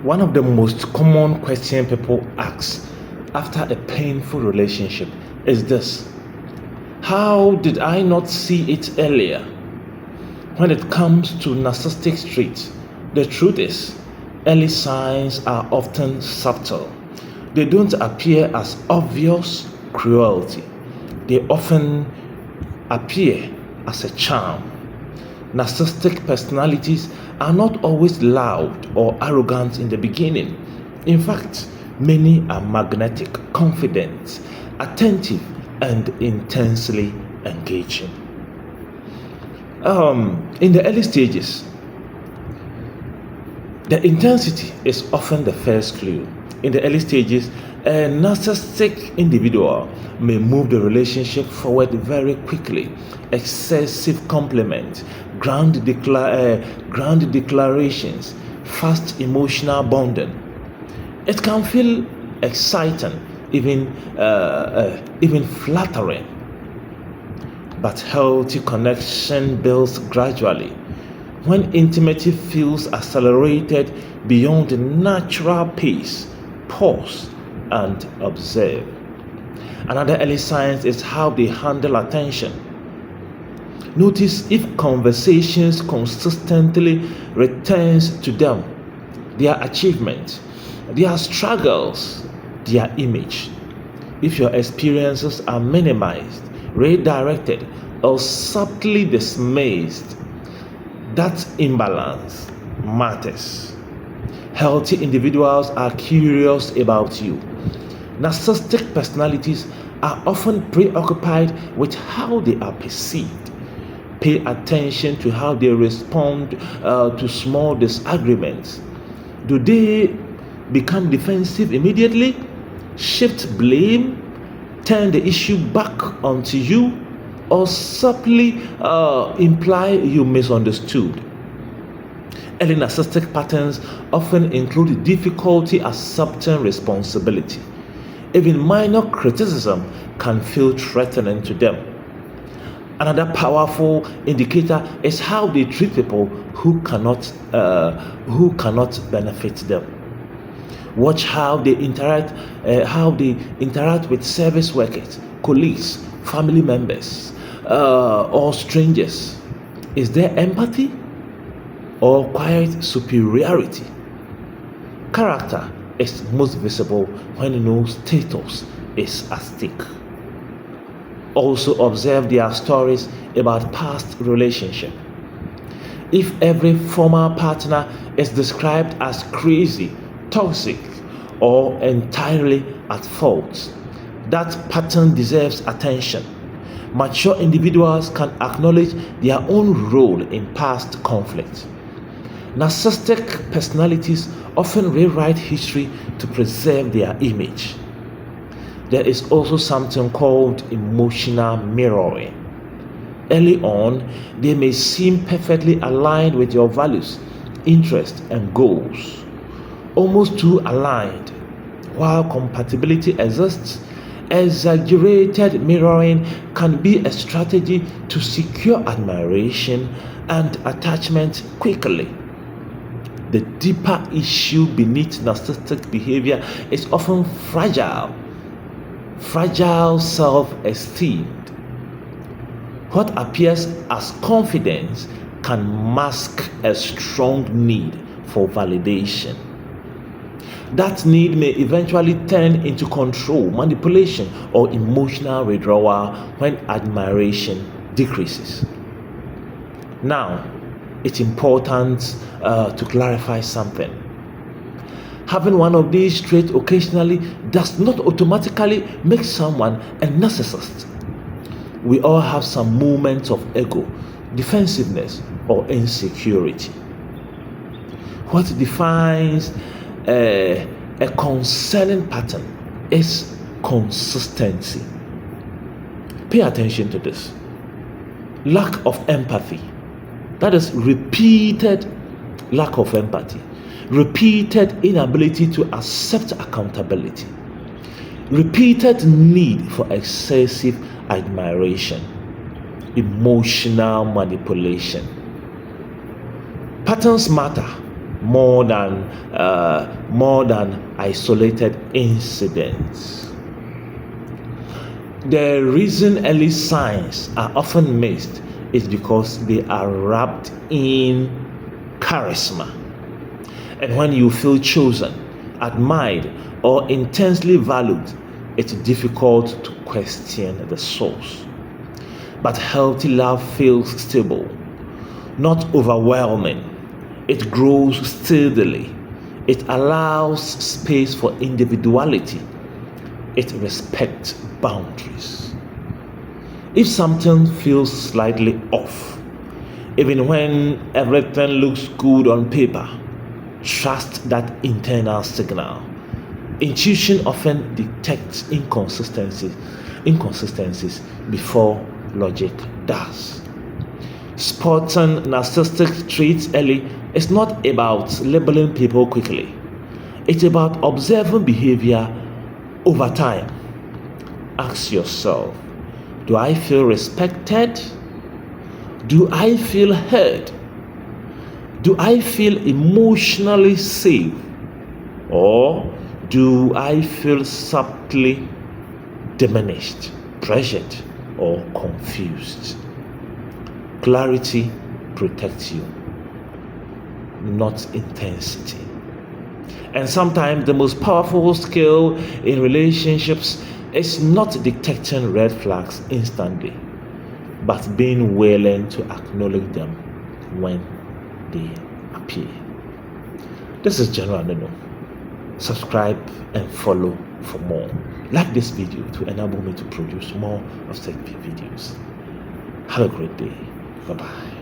One of the most common questions people ask after a painful relationship is this: how did I not see it earlier? When it comes to narcissistic traits, the truth is, early signs are often subtle. They don't appear as obvious cruelty. They often appear as a charm. Narcissistic personalities are not always loud or arrogant in the beginning. In fact, many are magnetic, confident, attentive, and intensely engaging. In the early stages, the intensity is often the first clue. In the early stages, a narcissistic individual may move the relationship forward very quickly. Excessive compliment, grand declarations, fast emotional bonding. It can feel exciting, even flattering. But healthy connection builds gradually. When intimacy feels accelerated beyond the natural pace, pause and observe. Another early sign is how they handle attention. Notice if conversations consistently returns to them, their achievements, their struggles, their image. If your experiences are minimized, redirected, or subtly dismissed, that imbalance matters. Healthy individuals are curious about you. Narcissistic personalities are often preoccupied with how they are perceived. Pay attention to how they respond to small disagreements. Do they become defensive immediately? Shift blame? Turn the issue back onto you? Or subtly imply you misunderstood? Early narcissistic patterns often include difficulty accepting responsibility. Even minor criticism can feel threatening to them. Another powerful indicator is how they treat people who cannot benefit them. Watch how they interact with service workers, colleagues, family members, or strangers. Is there empathy or quiet superiority? Character is most visible when no status is at stake. Also observe their stories about past relationship. If every former partner is described as crazy, toxic, or entirely at fault, that pattern deserves attention. Mature individuals can acknowledge their own role in past conflict. Narcissistic personalities often rewrite history to preserve their image. There is also something called emotional mirroring. Early on, they may seem perfectly aligned with your values, interests, and goals, almost too aligned. While compatibility exists, exaggerated mirroring can be a strategy to secure admiration and attachment quickly. The deeper issue beneath narcissistic behavior is often fragile self-esteem. What appears as confidence can mask a strong need for validation. That need may eventually turn into control, manipulation, or emotional withdrawal when admiration decreases. Now, it's important to clarify something. Having one of these traits occasionally does not automatically make someone a narcissist. We all have some moments of ego, defensiveness, or insecurity. What defines a concerning pattern is consistency. Pay attention to this. Lack of empathy. That is repeated lack of empathy. Repeated inability to accept accountability. Repeated need for excessive admiration. Emotional manipulation. Patterns matter, more than isolated incidents. The reason early signs are often missed is because they are wrapped in charisma. And when you feel chosen, admired, or intensely valued, it's difficult to question the source. But healthy love feels stable, not overwhelming. It grows steadily. It allows space for individuality. It respects boundaries. If something feels slightly off, even when everything looks good on paper, trust that internal signal. Intuition often detects inconsistencies before logic does. Spotting narcissistic traits early is not about labeling people quickly. It's about observing behavior over time. Ask yourself, do I feel respected? Do I feel heard? Do I feel emotionally safe? Or do I feel subtly diminished, pressured, or confused? Clarity protects you, not intensity. And sometimes the most powerful skill in relationships is not detecting red flags instantly, but being willing to acknowledge them when they appear. This is General Nino. Subscribe and follow for more. Like this video to enable me to produce more of such videos. Have a great day. Bye-bye.